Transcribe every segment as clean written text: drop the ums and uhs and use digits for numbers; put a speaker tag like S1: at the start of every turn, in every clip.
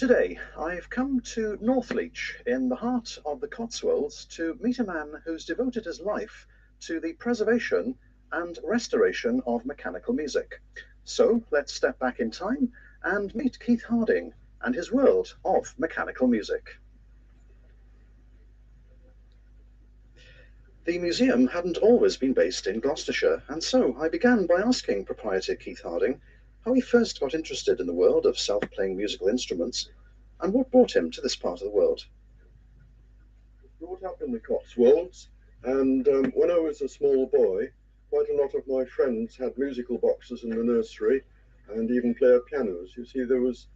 S1: Today, I've come to Northleach, in the heart of the Cotswolds, to meet a man who's devoted his life to the preservation and restoration of mechanical music. So let's step back in time and meet Keith Harding and his world of mechanical music. The museum hadn't always been based in Gloucestershire, and so I began by asking proprietor Keith Harding how he first got interested in the world of self-playing musical instruments and what brought him to this part of the world.
S2: Brought up in the Cotswolds, and when I was a small boy, quite a lot of my friends had musical boxes in the nursery and even player pianos. You see, there was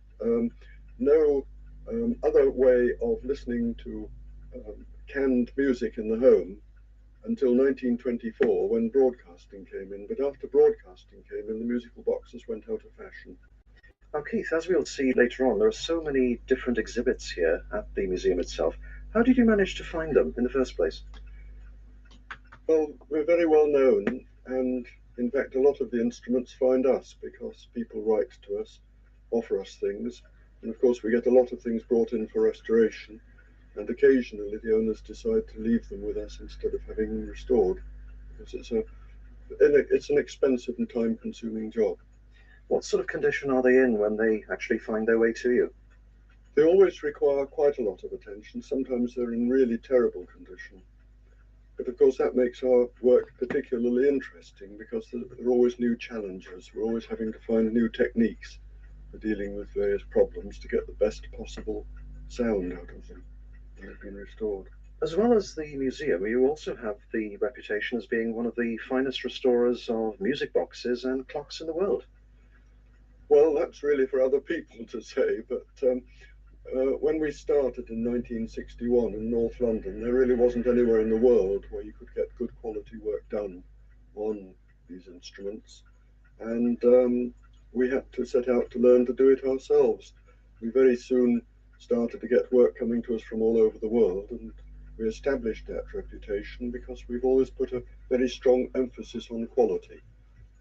S2: no other way of listening to canned music in the home until 1924, when broadcasting came in. But after broadcasting came in, the musical boxes went out of fashion.
S1: Now, Keith, as we'll see later on, there are so many different exhibits here at the museum itself. How did you manage to find them in the first place?
S2: Well, we're very well known, and in fact, a lot of the instruments find us because people write to us, offer us things, and of course, we get a lot of things brought in for restoration. And occasionally the owners decide to leave them with us instead of having them restored, because it's an expensive and time-consuming job.
S1: What sort of condition are they in when they actually find their way to you?
S2: They always require quite a lot of attention. Sometimes they're in really terrible condition. But of course that makes our work particularly interesting, because there are always new challenges. We're always having to find new techniques for dealing with various problems to get the best possible sound out of them. They've been restored.
S1: As well as the museum, you also have the reputation as being one of the finest restorers of music boxes and clocks in the world.
S2: Well, that's really for other people to say, but when we started in 1961 in North London, there really wasn't anywhere in the world where you could get good quality work done on these instruments, and we had to set out to learn to do it ourselves. We very soon started to get work coming to us from all over the world, and we established that reputation because we've always put a very strong emphasis on quality.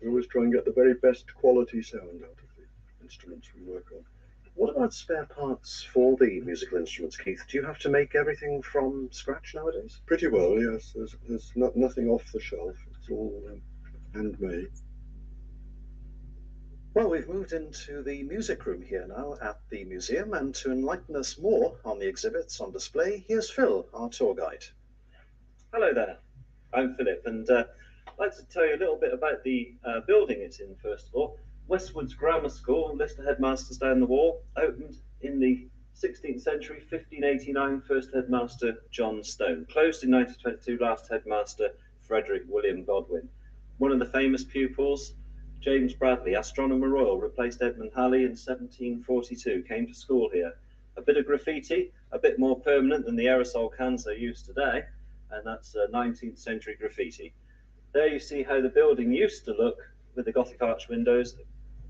S2: We always try and get the very best quality sound out of the instruments we work on.
S1: What about spare parts for the musical instruments, Keith? Do you have to make everything from scratch nowadays?
S2: Pretty well, yes. There's nothing off the shelf. It's all handmade.
S1: Well, we've moved into the music room here now at the museum, and to enlighten us more on the exhibits on display, here's Phil, our tour guide.
S3: Hello there, I'm Philip, and I'd like to tell you a little bit about the building it's in, first of all. Westwood's Grammar School, list of headmasters down the wall, opened in the 16th century, 1589, first headmaster John Stone. Closed in 1922, last headmaster Frederick William Godwin. One of the famous pupils, James Bradley, Astronomer Royal, replaced Edmund Halley in 1742, came to school here. A bit of graffiti, a bit more permanent than the aerosol cans they use today, and that's 19th century graffiti. There you see how the building used to look with the Gothic arch windows.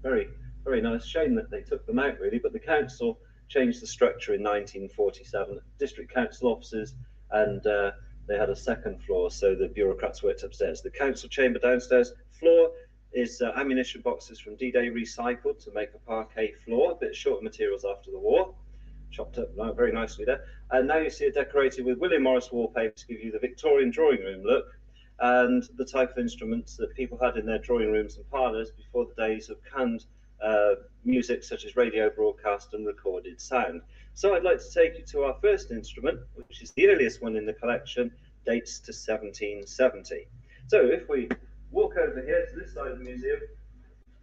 S3: Very, very nice. Shame that they took them out, really, but the council changed the structure in 1947. District council offices, and they had a second floor, so the bureaucrats worked upstairs. The council chamber downstairs, floor is ammunition boxes from D-Day recycled to make a parquet floor, a bit shorter materials after the war, chopped up very nicely there. And now you see it decorated with William Morris wallpaper to give you the Victorian drawing room look, and the type of instruments that people had in their drawing rooms and parlours before the days of canned music such as radio broadcast and recorded sound. So I'd like to take you to our first instrument, which is the earliest one in the collection, dates to 1770. So if we walk over here to this side of the museum,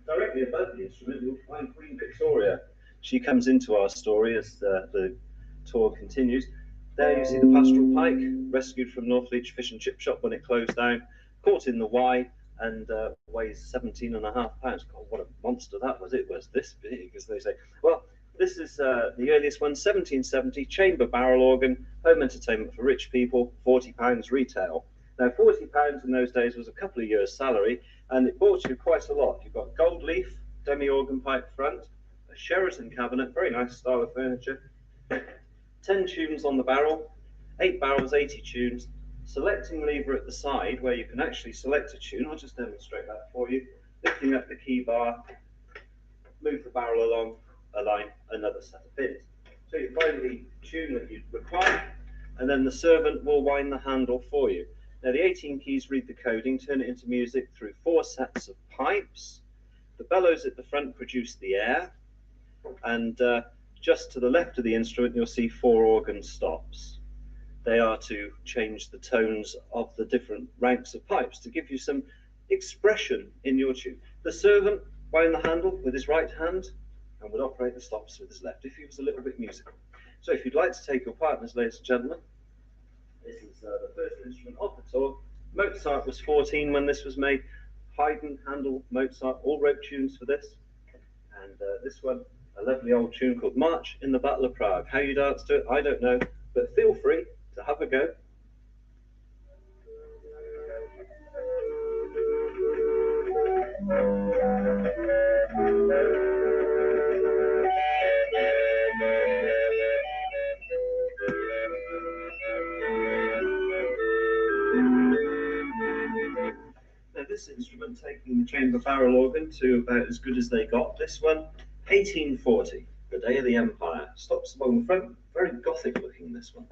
S3: directly above the instrument, you'll find Queen Victoria. She comes into our story as the tour continues. There you see the pastoral pike, rescued from Northleach Fish and Chip Shop when it closed down, caught in the Wye, and weighs 17.5 pounds. God, what a monster that was. It was this big, as they say. Well, this is the earliest one, 1770, chamber barrel organ, home entertainment for rich people, £40 retail. Now, £40 in those days was a couple of years' salary, and it bought you quite a lot. You've got gold leaf, demi-organ pipe front, a Sheraton cabinet, very nice style of furniture, 10 tunes on the barrel, 8 barrels, 80 tunes, selecting lever at the side where you can actually select a tune. I'll just demonstrate that for you. Lifting up the key bar, move the barrel along a line, another set of pins. So you find the tune that you require, and then the servant will wind the handle for you. Now the 18 keys read the coding, turn it into music through 4 sets of pipes. The bellows at the front produce the air, and just to the left of the instrument you'll see 4 organ stops. They are to change the tones of the different ranks of pipes to give you some expression in your tune. The servant wound the handle with his right hand and would operate the stops with his left if he was a little bit musical. So if you'd like to take your partners, ladies and gentlemen, this is the first instrument of the tour. Mozart was 14 when this was made. Haydn, Handel, Mozart all wrote tunes for this. And this one, a lovely old tune called March in the Battle of Prague. How you dance to it, I don't know, but feel free to have a go. Now this instrument, taking the chamber barrel organ to about as good as they got, this one, 1840, the day of the Empire. Stops along the front, very Gothic looking, this one.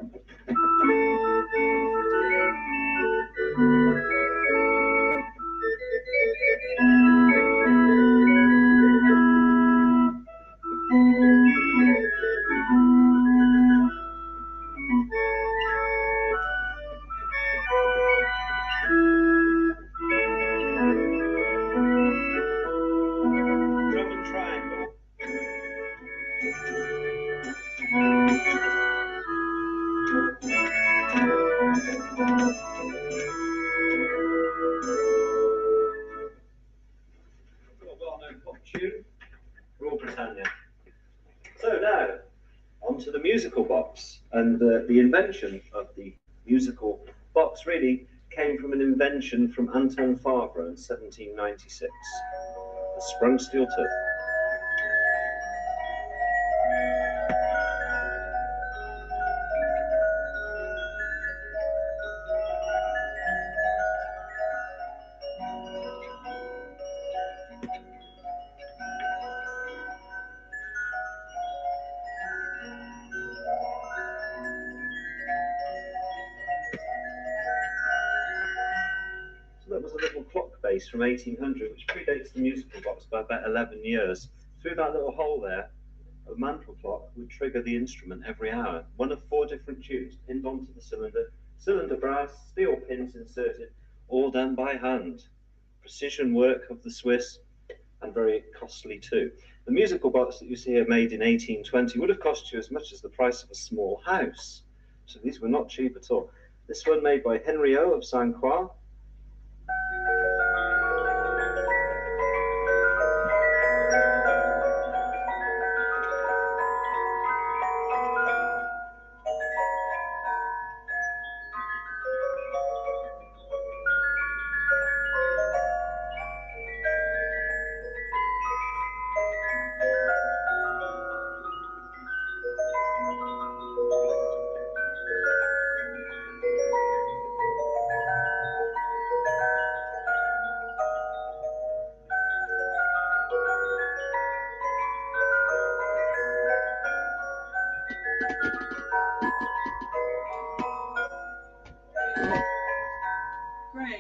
S3: Drum and triangle. Well-known pop tune, Rule Britannia. So now, onto the musical box. And the invention of the musical box really came from an invention from Anton Favre in 1796, the sprung steel tooth. So that was a little clock base from 1800, which predates the musical box by about 11 years. Through that little hole there, a mantle clock would trigger the instrument every hour. One of 4 different tunes pinned onto the cylinder, cylinder brass, steel pins inserted, all done by hand. Precision work of the Swiss, and very costly too. The musical box that you see here, made in 1820, would have cost you as much as the price of a small house. So these were not cheap at all. This one made by Henriot of Saint-Croix.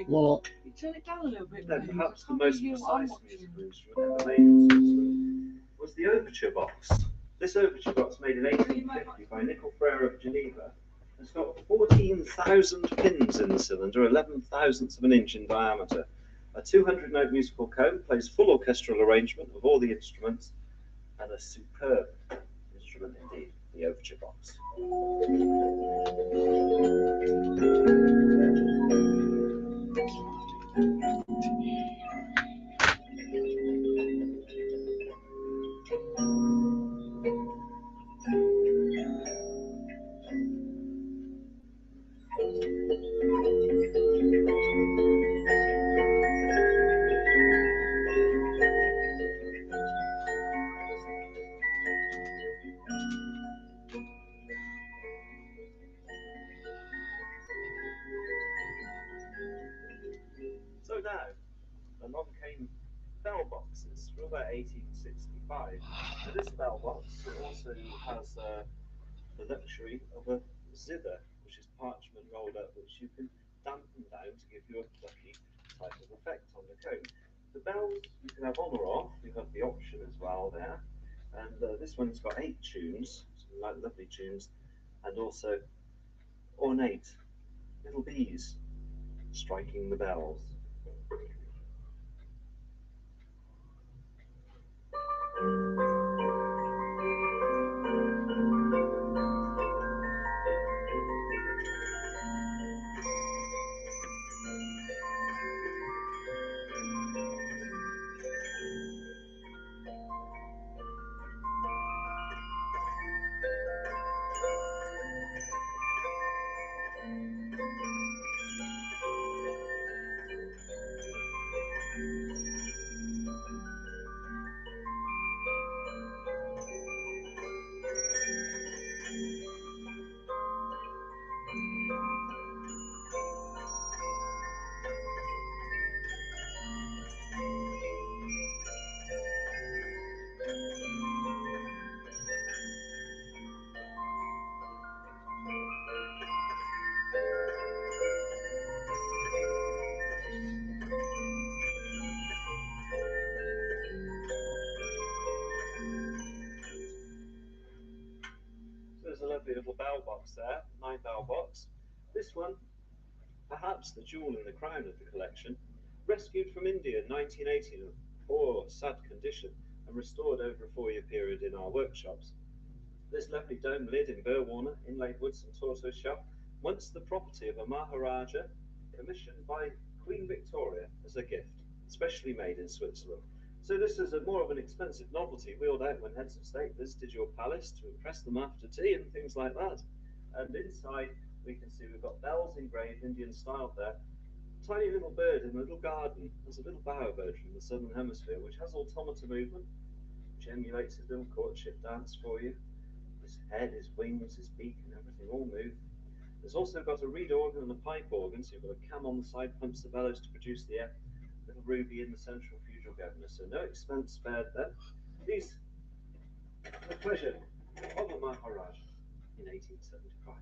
S4: What?
S5: You turn it down a little bit.
S3: Then
S5: Maybe.
S3: perhaps the
S5: I can't
S3: most
S5: hear what I'm
S3: precise
S5: watching.
S3: musical instrument ever made in Switzerland was the Overture Box. This Overture Box, made in 1850 by Nicol Frere of Geneva, has got 14,000 pins in the cylinder, 11 thousandths of an inch in diameter. A 200-note musical cone plays full orchestral arrangement of all the instruments, and a superb instrument indeed, the Overture Box. So now, along came bell boxes from about 1865. Now this bell box also has the luxury of a zither, which is parchment rolled up, which you can dampen down to give you a plucky type of effect on the cone. The bells you can have on or off. You have the option as well there, and this one's got 8 tunes, some lovely tunes, and also ornate little bees striking the bells. There's a lovely little bell box there, 9-bell box. This one, perhaps the jewel in the crown of the collection, rescued from India in 1980 in a poor, sad condition and restored over a 4-year period in our workshops. This lovely dome lid in Burwarner, inlaid woods and tortoise shell, once the property of a Maharaja, commissioned by Queen Victoria as a gift, specially made in Switzerland. So this is more of an expensive novelty wheeled out when heads of state visited your palace to impress them after tea and things like that. And inside we can see we've got bells engraved Indian style there. Tiny little bird in a little garden. There's a little bowerbird from the southern hemisphere which has automata movement, which emulates his little courtship dance for you. His head, his wings, his beak and everything all move. There's also got a reed organ and a pipe organ, so you've got a cam on the side, pumps the bellows to produce the air. Little ruby in the central fugal governor, so no expense spared there. These are the pleasure of a Maharaj in 1875.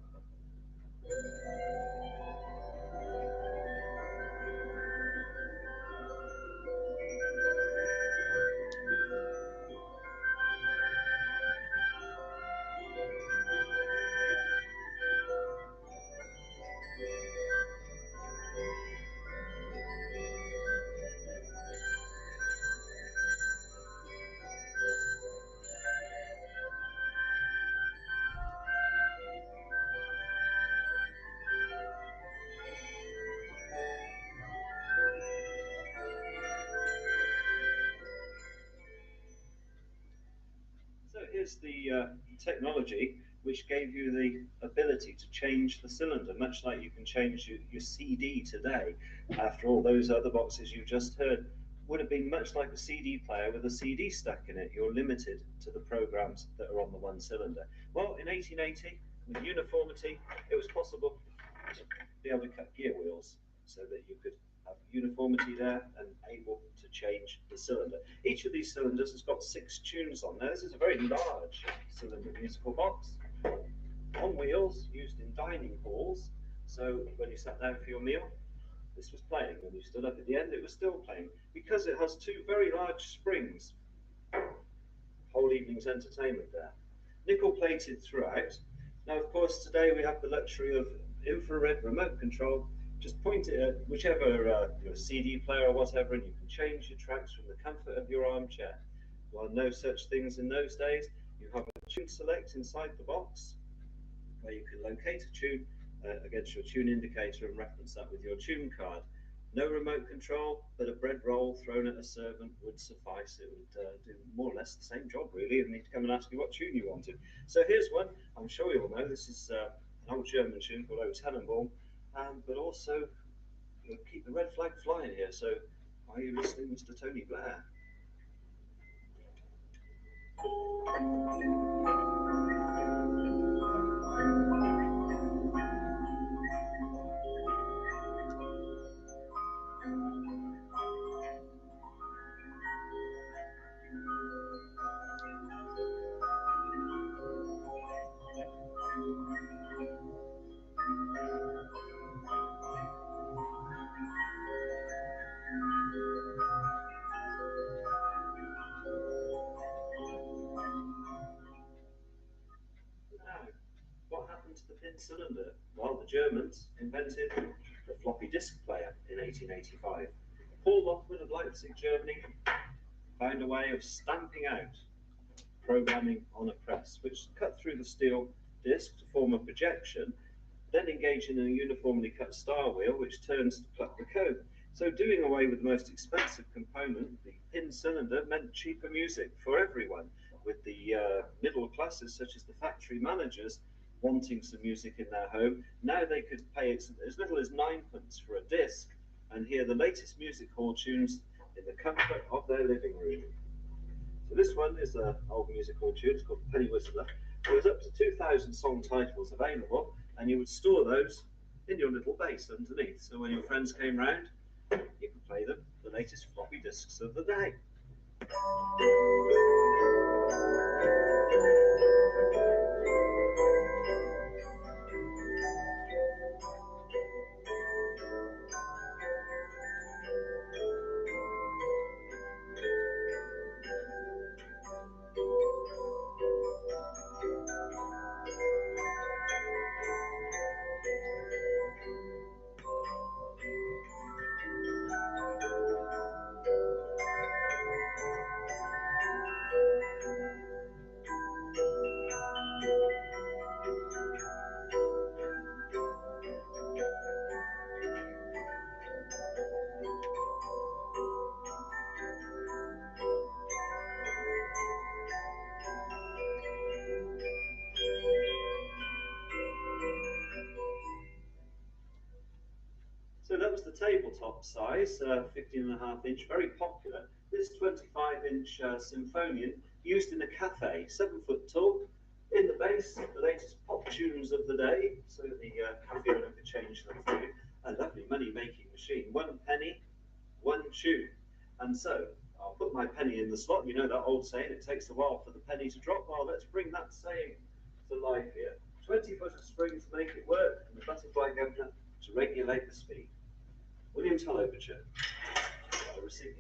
S3: So here's the technology which gave you the ability to change the cylinder, much like you can change your CD today. After all, those other boxes you just heard would have been much like a CD player with a CD stuck in it. You're limited to the programs that are on the one cylinder. Well, in 1880, with uniformity, it was possible to be able to cut gear wheels so that you could have uniformity there and able to change the cylinder. Each of these cylinders has got 6 tunes on there. This is a very large cylinder musical box on wheels, used in dining halls. So when you sat down for your meal, this was playing. When you stood up at the end, it was still playing. Because it has 2 very large springs, whole evening's entertainment there. Nickel plated throughout. Now, of course, today we have the luxury of infrared remote control. Just point it at whichever your CD player or whatever, and you can change your tracks from the comfort of your armchair. Well, no such things in those days. You have a tune select inside the box, where you can locate a tune against your tune indicator and reference that with your tune card. No remote control, but a bread roll thrown at a servant would suffice. It would do more or less the same job, really, and need to come and ask you what tune you wanted. So here's one. I'm sure you all know. This is an old German tune called O Tannenbaum. But also, we'll keep the red flag flying here. So, are you listening, Mr. Tony Blair? while the Germans invented the floppy disk player in 1885. Paul Lockman of Leipzig, Germany, found a way of stamping out programming on a press, which cut through the steel disc to form a projection, then engage in a uniformly cut star wheel, which turns to pluck the code. So doing away with the most expensive component, the pin cylinder, meant cheaper music for everyone, with the middle classes, such as the factory managers, wanting some music in their home. Now they could pay as little as 9p for a disc and hear the latest music hall tunes in the comfort of their living room. So this one is an old music hall tune. It's called the Penny Whistler. There was up to 2,000 song titles available, and you would store those in your little base underneath. So when your friends came round, you could play them the latest floppy disks of the day. So that was the tabletop size, 15.5-inch, very popular. This 25-inch Symphonian, used in a cafe, 7 foot tall. In the bass, the latest pop tunes of the day, so the cafe owner could change them for you. A lovely money-making machine. 1 penny, 1 tune. And so, I'll put my penny in the slot. You know that old saying, it takes a while for the penny to drop. Well, let's bring that saying to life here. 20 foot of spring to make it work, and the butterfly governor to regulate the speed. William Tell Overture. Receiving.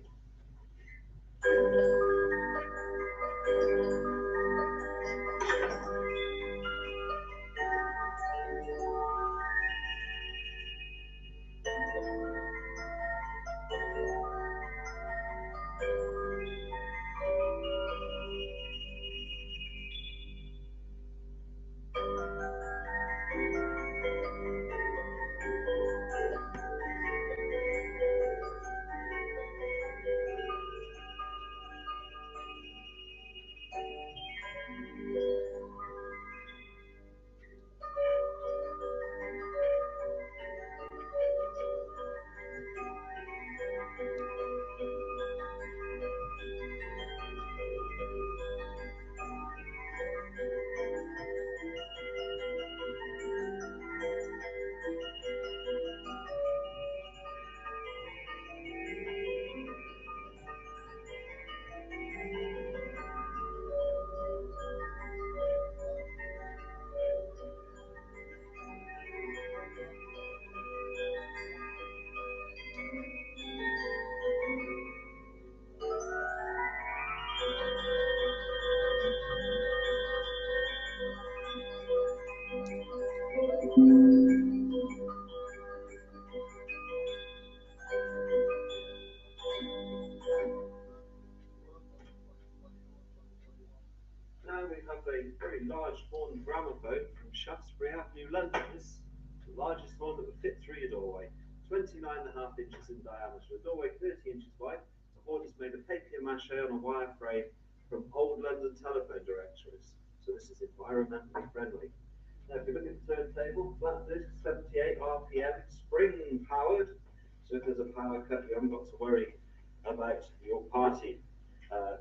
S3: Now we have a very large horn gramophone from Shaftesbury Avenue, London. This is the largest horn that would fit through your doorway. 29.5 inches in diameter, a doorway 30 inches wide. The horn is made of papier-mâché on a wire frame from old London telephone directories. So this is environmentally friendly. Now if you look at the turntable, flat disc, 78 RPM, spring powered. So if there's a power cut, you haven't got to worry about your party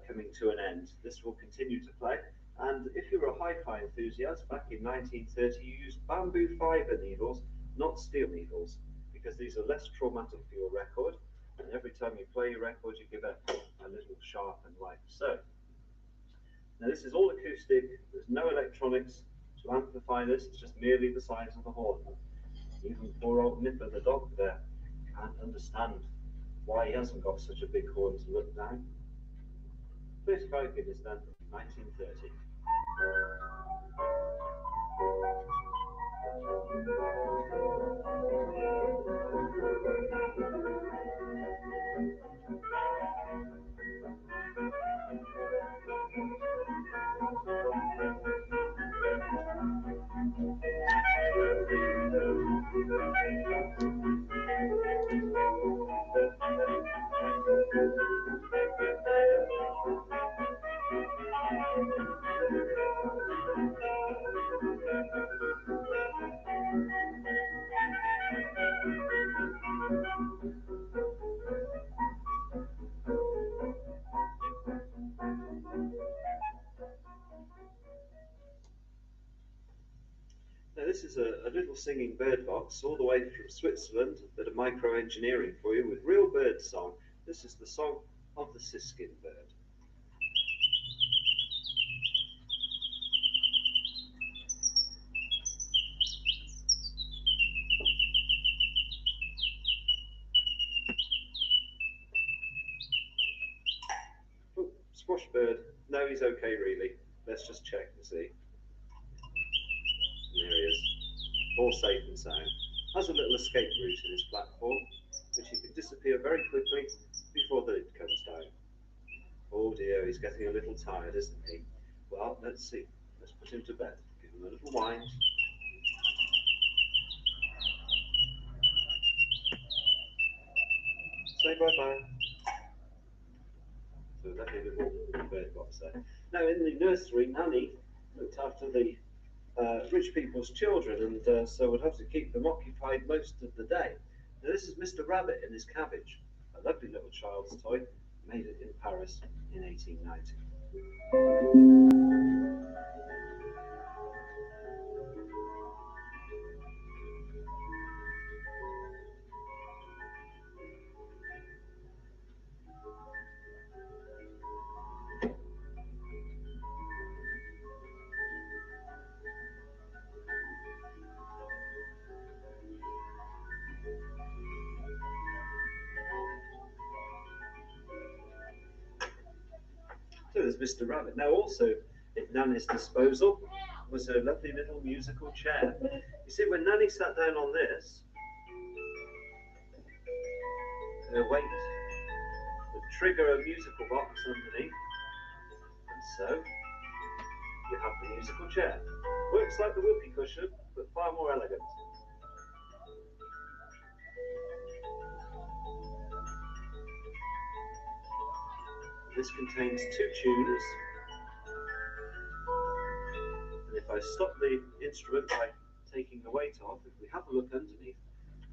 S3: coming to an end. This will continue to play. And if you were a hi-fi enthusiast, back in 1930, you used bamboo fibre needles, not steel needles, because these are less traumatic for your record. And every time you play your record, you give it a little sharpened life. So, now this is all acoustic. There's no electronics to amplify this. It's just merely the size of the horn. Even poor old Nipper, the dog there, can't understand why he hasn't got such a big horn to look down. 35 guineas then, 1930. Now this is a little singing bird box all the way from Switzerland, a bit of micro-engineering for you with real bird song. This is the song of the siskin bird. Oh, squash bird. No, he's okay really. Let's just check and see. There he is, all safe and sound. Has a little escape route in his platform, which he can disappear very quickly before the lid comes down. Oh dear, he's getting a little tired, isn't he? Well, let's see. Let's put him to bed. Give him a little wind. Say bye-bye. So a lovely little bird box there. Now in the nursery, Nanny looked after the rich people's children, and so would have to keep them occupied most of the day. Now this is Mr. Rabbit and his cabbage, a lovely little child's toy, made it in Paris in 1890. So there's Mr. Rabbit. Now also at Nanny's disposal was a lovely little musical chair. You see, when Nanny sat down on this, her weight would trigger a musical box underneath, and so you have the musical chair. Works like the whoopee cushion, but far more elegant. This contains 2 tunes, and if I stop the instrument by taking the weight off, if we have a look underneath,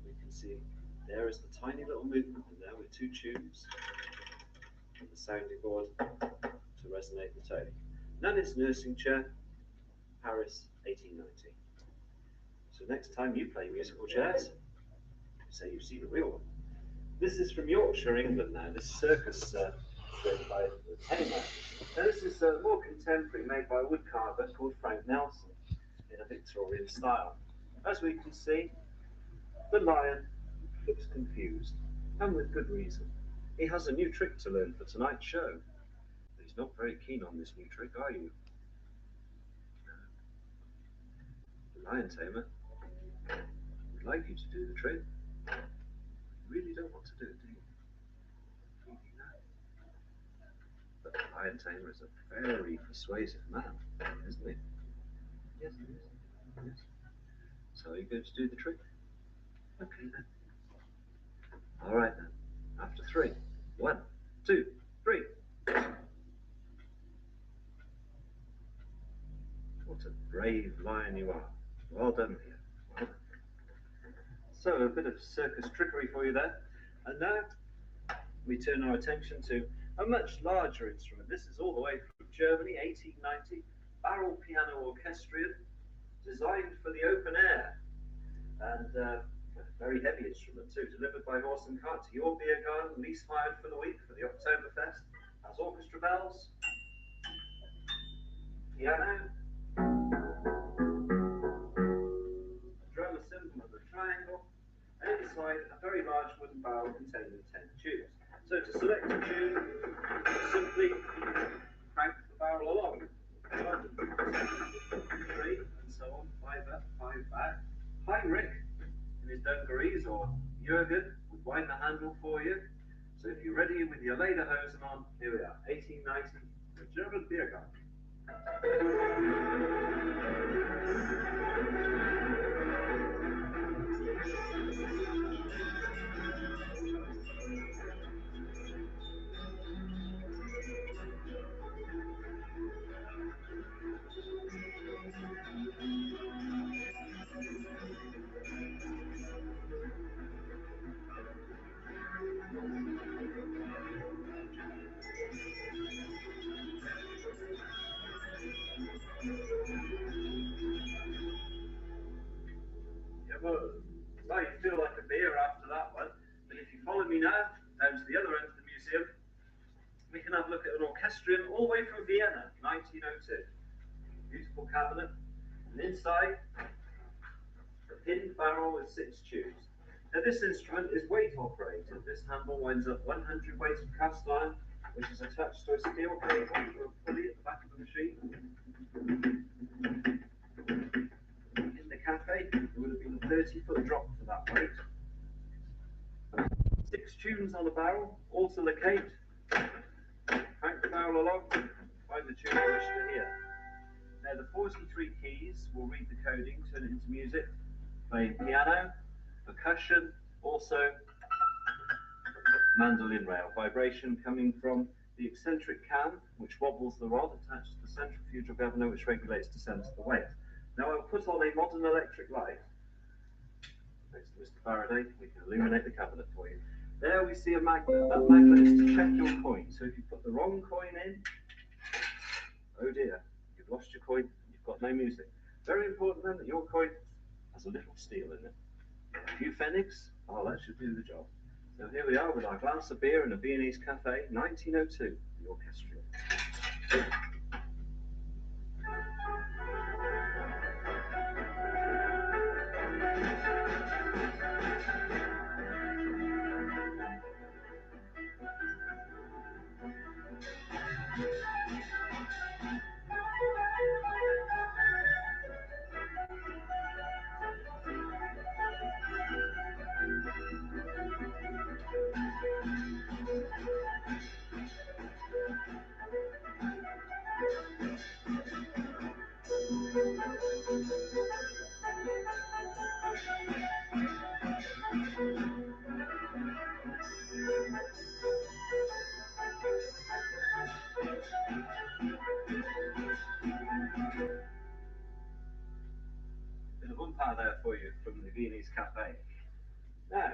S3: we can see there is the tiny little movement in there with 2 tunes and the sounding board to resonate the tone. Nanny's nursing chair, Paris, 1890. So next time you play musical chairs, say you've seen a real one. This is from Yorkshire, England now, this circus by the tamer. Now this is more contemporary, made by a woodcarver called Frank Nelson in a Victorian style. As we can see, the lion looks confused, and with good reason. He has a new trick to learn for tonight's show. But he's not very keen on this new trick, are you? The lion tamer would like you to do the trick. You really don't want to do it, do you? But the lion tamer is a very persuasive man, isn't he? Yes, he is. Yes. So are you going to do the trick? Okay then. All right then. After 3. 1, 2, 3. What a brave lion you are. Well done, dear. Well done. So a bit of circus trickery for you there. And now we turn our attention to a much larger instrument. This is all the way from Germany, 1890, barrel piano Orchestrion, designed for the open air, and a very heavy instrument too, delivered by horse and cart to your beer garden, lease hired for the week for the Oktoberfest. Has orchestra bells, piano, a drum, a cymbal and a triangle, and inside a very large wooden barrel containing 10 tunes. So to select a tune, simply crank the barrel along. 1, 2, 3, and so on, 5 up, 5 back. his dungarees, or Jürgen would wind the handle for you. So if you're ready with your lederhosen on, here we are, 1890, the German beer garden. Well, you feel like a beer after that one, but if you follow me now down to the other end of the museum, we can have a look at an Orchestrion all the way from Vienna, 1902. Beautiful cabinet, and inside, a pinned barrel with 6 tubes. Now this instrument is weight operated. This handle winds up 100 weights of cast iron, which is attached to a steel cable or a pulley at the back of the machine. Cafe, there would have been a 30-foot drop for that weight. 6 tunes on a barrel, also the cage. Crank the barrel along, find the tune you wish to hear. Now the 43 keys will read the coding, turn it into music, playing piano, percussion, also mandolin rail, vibration coming from the eccentric cam, which wobbles the rod attached to the centrifugal governor, which regulates descent of the weight. Now I'll put on a modern electric light next to Mr. Faraday. We can illuminate the cabinet for you. There we see a magnet. That magnet is to check your coin. So if you put the wrong coin in, oh dear, you've lost your coin, you've got no music. Very important then that your coin has a little steel in it. A few pfennigs, oh that should do the job. So here we are with our glass of beer in a Viennese cafe, 1902, the Orchestrion. Bit of umpire there for you from the Viennese cafe. Now,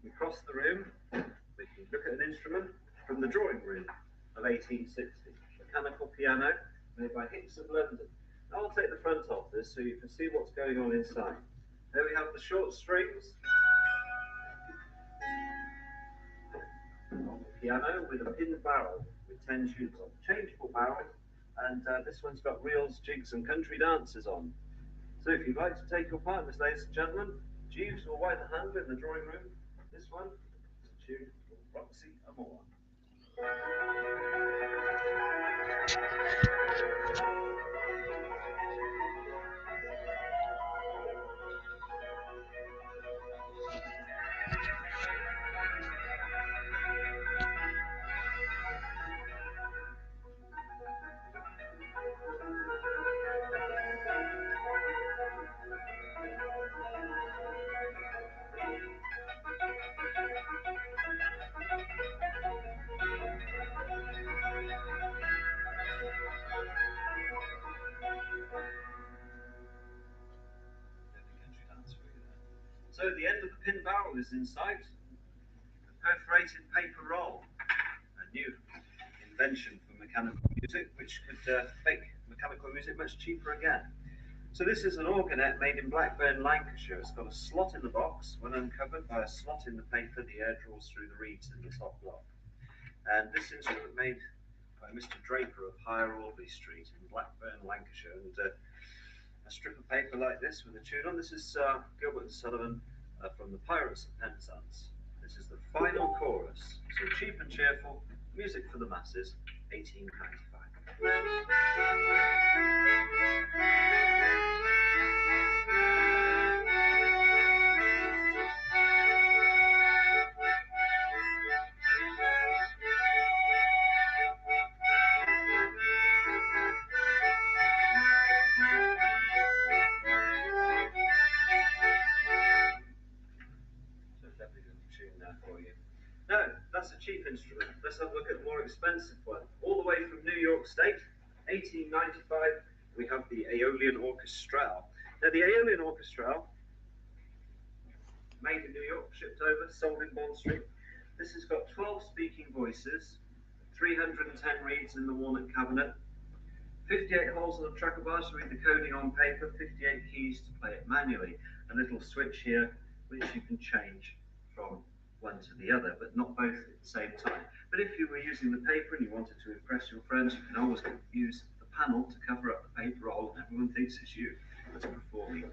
S3: we cross the room, we can look at an instrument from the drawing room of 1860. Mechanical piano made by Hicks of London. Now I'll take the front off this so you can see what's going on inside. There we have the short strings on the piano with a pinned barrel with 10 tubes on. Changeable barrel, and this one's got reels, jigs and country dances on. So if you'd like to take your part, ladies and gentlemen, Jeeves will wind the handle in the drawing room. This one is a tune called Roxy Amore. So the end of the pin barrel is in sight. A perforated paper roll, a new invention for mechanical music, which could make mechanical music much cheaper again. So this is an organette made in Blackburn, Lancashire. It's got a slot in the box. When uncovered by a slot in the paper, the air draws through the reeds in the top block. And this instrument made by Mr. Draper of Higher Audley Street in Blackburn, Lancashire. And a strip of paper like this with a tune on. This is Gilbert and Sullivan from the Pirates of Penzance. This is the final chorus. So cheap and cheerful, music for the masses, 1895. No, that's a cheap instrument. Let's have a look at a more expensive one. All the way from New York State, 1895, we have the Aeolian Orchestrion. Now, the Aeolian Orchestrion, made in New York, shipped over, sold in Bond Street. This has got 12 speaking voices, 310 reeds in the walnut cabinet, 58 holes on the tracker bar to read the coding on paper, 58 keys to play it manually, a little switch here which you can change from one to the other, but not both at the same time. But if you were using the paper and you wanted to impress your friends, you can always use the panel to cover up the paper roll, and everyone thinks it's you that's performing.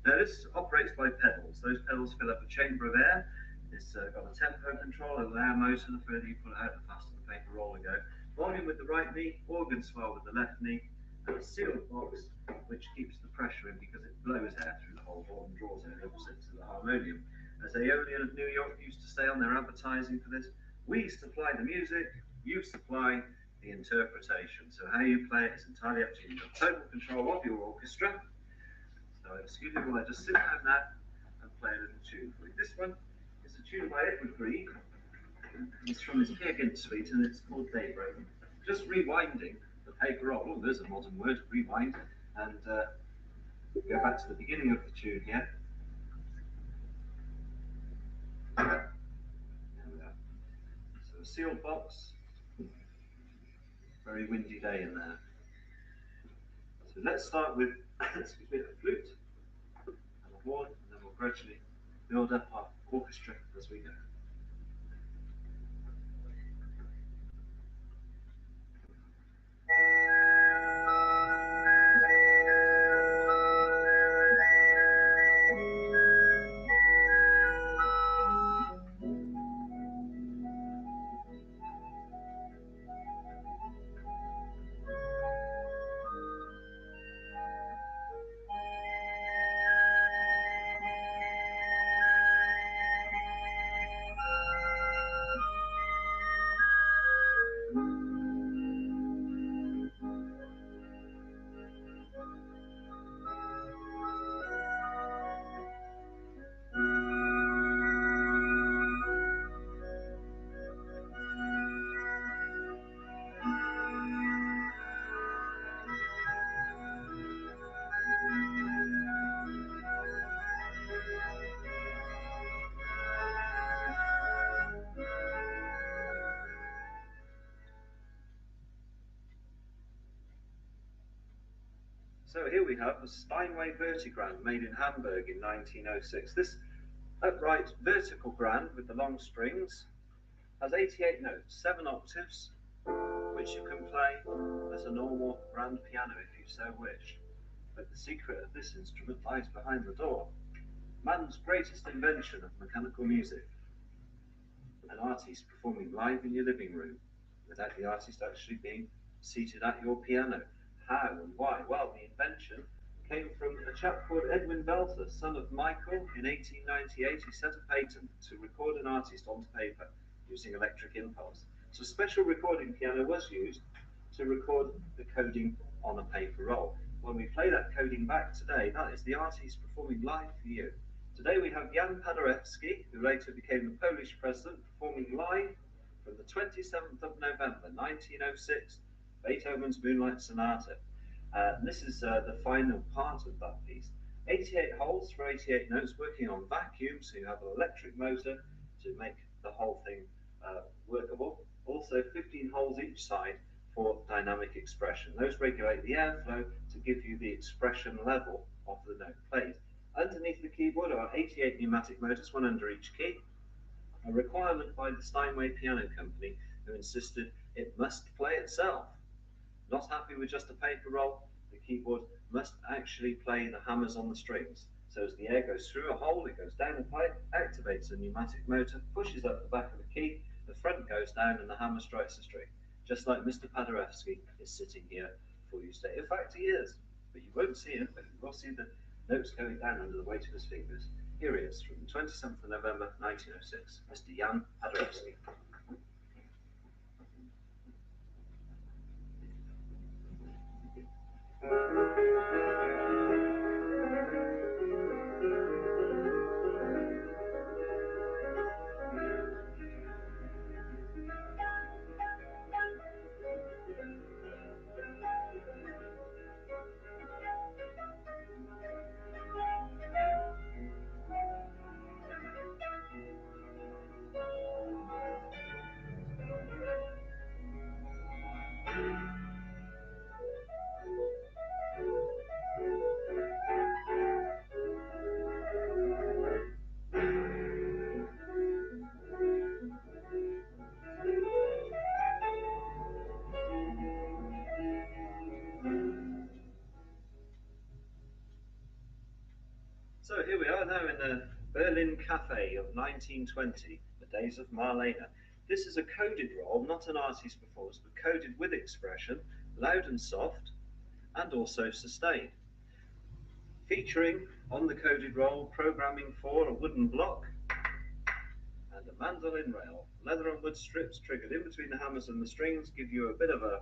S3: Now this operates by pedals. Those pedals fill up a chamber of air. It's got a tempo control, a air motor. The further you put it out, the faster the paper roll will go. Volume with the right knee, organ swell with the left knee, and a sealed box which keeps the pressure in because it blows air through the whole ball and draws air opposite to the harmonium. As Aeolian of New York used to say on their advertising for this, we supply the music, you supply the interpretation. So how you play it is entirely up to you. You have total control of your orchestra. So excuse me while I just sit down now and play a little tune for you. This one is a tune by Edward Grieg. It's from his Peer Gynt suite and it's called Daybreak. Just rewinding the paper roll. Oh, there's a modern word, rewind. And go back to the beginning of the tune here. There we are. So a sealed box. Very windy day in there. So let's start with excuse me, a flute and a horn, and then we'll gradually build up our orchestra as we go. So here we have the Steinway Vertigrand made in Hamburg in 1906. This upright vertical grand with the long strings has 88 notes, 7 octaves, which you can play as a normal grand piano if you so wish. But the secret of this instrument lies behind the door. Man's greatest invention of mechanical music. An artist performing live in your living room without the artist actually being seated at your piano. How and why? Well, the invention came from a chap called Edwin Belter, son of Michael. In 1898, he set a patent to record an artist onto paper using electric impulse. So a special recording piano was used to record the coding on a paper roll. When we play that coding back today, that is the artist performing live for you. Today we have Jan Paderewski, who later became the Polish president, performing live from the 27th of November, 1906, Beethoven's Moonlight Sonata. This is the final part of that piece. 88 holes for 88 notes, working on vacuum, so you have an electric motor to make the whole thing workable. Also 15 holes each side for dynamic expression. Those regulate the airflow to give you the expression level of the note played. Underneath the keyboard are 88 pneumatic motors, one under each key, a requirement by the Steinway Piano Company, who insisted it must play itself. Not happy with just a paper roll, the keyboard must actually play the hammers on the strings. So as the air goes through a hole, it goes down the pipe, activates a pneumatic motor, pushes up the back of the key, the front goes down and the hammer strikes the string. Just like Mr. Paderewski is sitting here for you today. In fact, he is, but you won't see him, but you will see the notes going down under the weight of his fingers. Here he is, from the 27th of November, 1906, Mr. Jan Paderewski. in a Berlin cafe of 1920, the days of Marlene. This is a coded roll, not an artist's performance, but coded with expression, loud and soft, and also sustained. Featuring on the coded roll programming for a wooden block and a mandolin rail. Leather and wood strips triggered in between the hammers and the strings give you a bit of a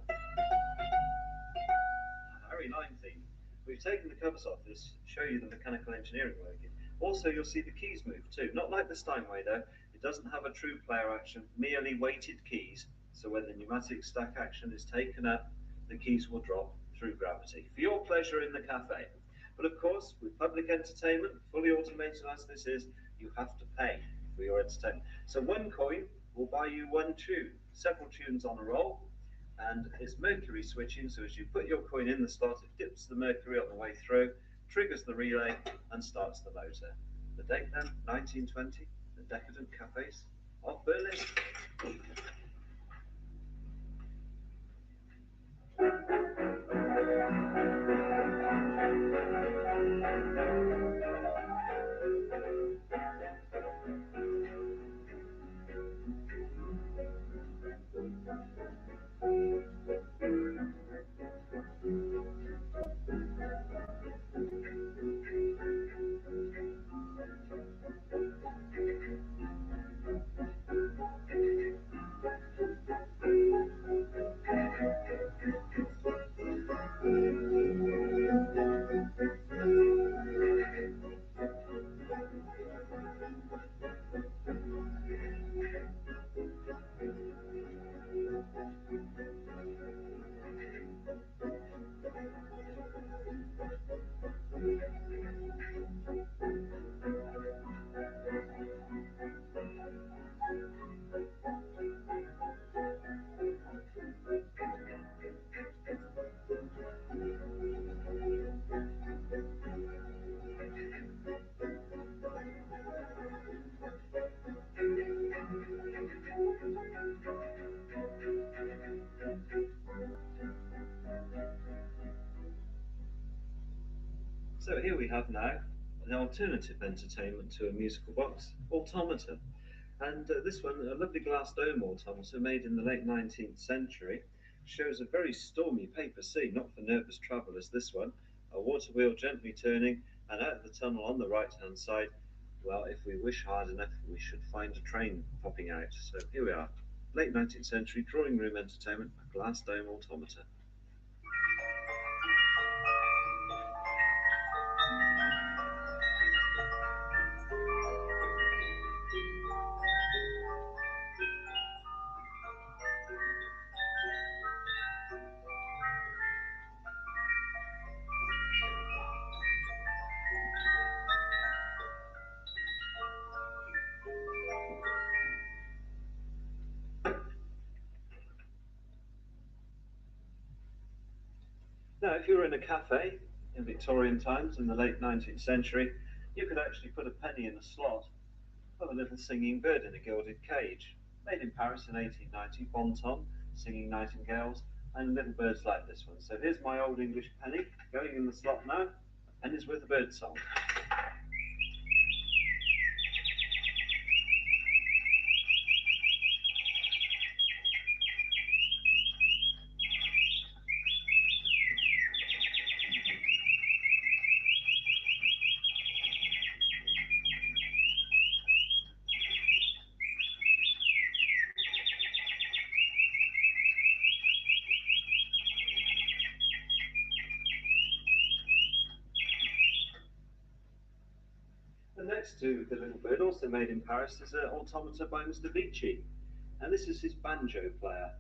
S3: Harry line theme. We've taken the covers off this to show you the mechanical engineering working. Also, you'll see the keys move too. Not like the Steinway though, it doesn't have a true player action, merely weighted keys. So when the pneumatic stack action is taken up, the keys will drop through gravity. For your pleasure in the cafe. But of course, with public entertainment, fully automated as this is, you have to pay for your entertainment. So one coin will buy you one tune, several tunes on a roll, and it's mercury switching, so as you put your coin in the slot, it dips the mercury on the way through, triggers the relay, and starts the motor. The date then, 1920, the decadent cafes of Berlin. So here we have now an alternative entertainment to a musical box, automata. And this one, a lovely glass dome automata made in the late 19th century, shows a very stormy paper sea, not for nervous travellers this one. A water wheel gently turning, and out of the tunnel on the right hand side, well, if we wish hard enough, we should find a train popping out. So here we are, late 19th century drawing room entertainment, a glass dome automata. Now, if you were in a cafe in Victorian times in the late 19th century, you could actually put a penny in a slot of a little singing bird in a gilded cage. Made in Paris in 1890, Bon Ton, singing nightingales, and little birds like this one. So here's my old English penny going in the slot now, and it's with a bird song. And next to the little bird, also made in Paris, is an automata by Mr. Vici, and this is his banjo player.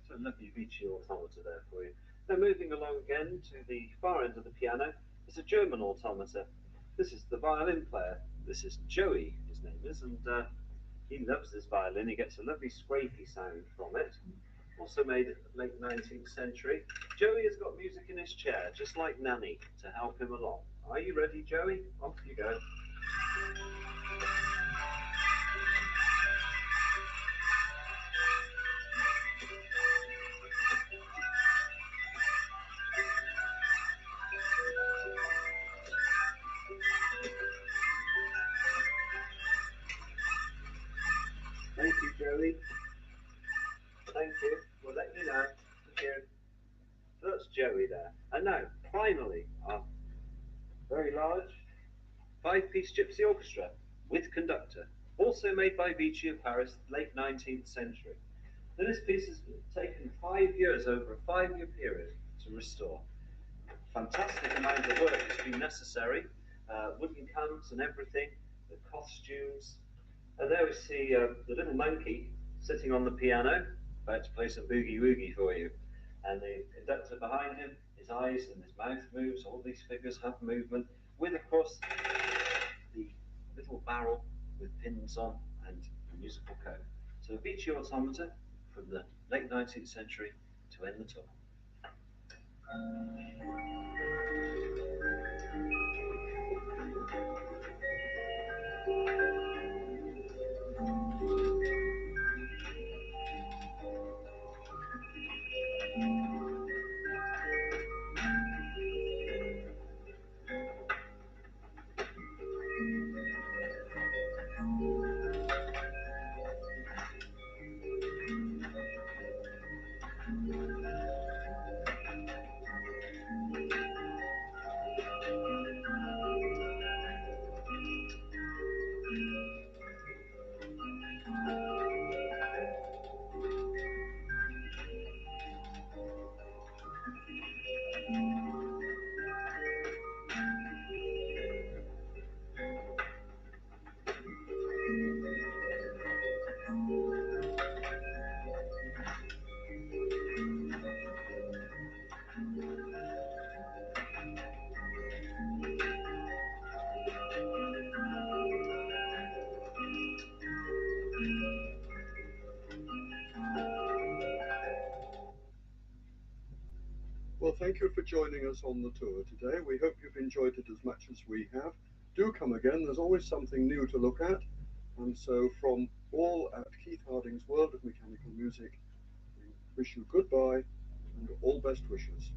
S3: So a lovely Vici automata there for you. Now moving along again to the far end of the piano is a German automata. This is the violin player. This is Joey, his name is, and he loves this violin. He gets a lovely scrapey sound from it. also made late 19th century. Joey has got music in his chair, just like Nanny, to help him along. Are you ready, Joey? Off you go. Thank you, Joey. Thank you. We'll let you know. Thank you. So that's Joey there. And now, finally, our very large 5-piece Gypsy Orchestra with conductor, also made by Vici of Paris, late 19th century. Now, this piece has taken 5 years, over a 5-year period, to restore. Fantastic amount of work has been necessary, wooden cans and everything, the costumes. And there we see the little monkey sitting on the piano, about to play some boogie woogie for you. And the conductor behind him, his eyes and his mouth moves, all these figures have movement, with of course the little barrel with pins on and the musical code. So a Vici automata from the late 19th century to end the tour.
S2: Well, thank you for joining us on the tour today. We hope you've enjoyed it as much as we have. Do come again, there's always something new to look at. And so from all at Keith Harding's World of Mechanical Music, we wish you goodbye and all best wishes.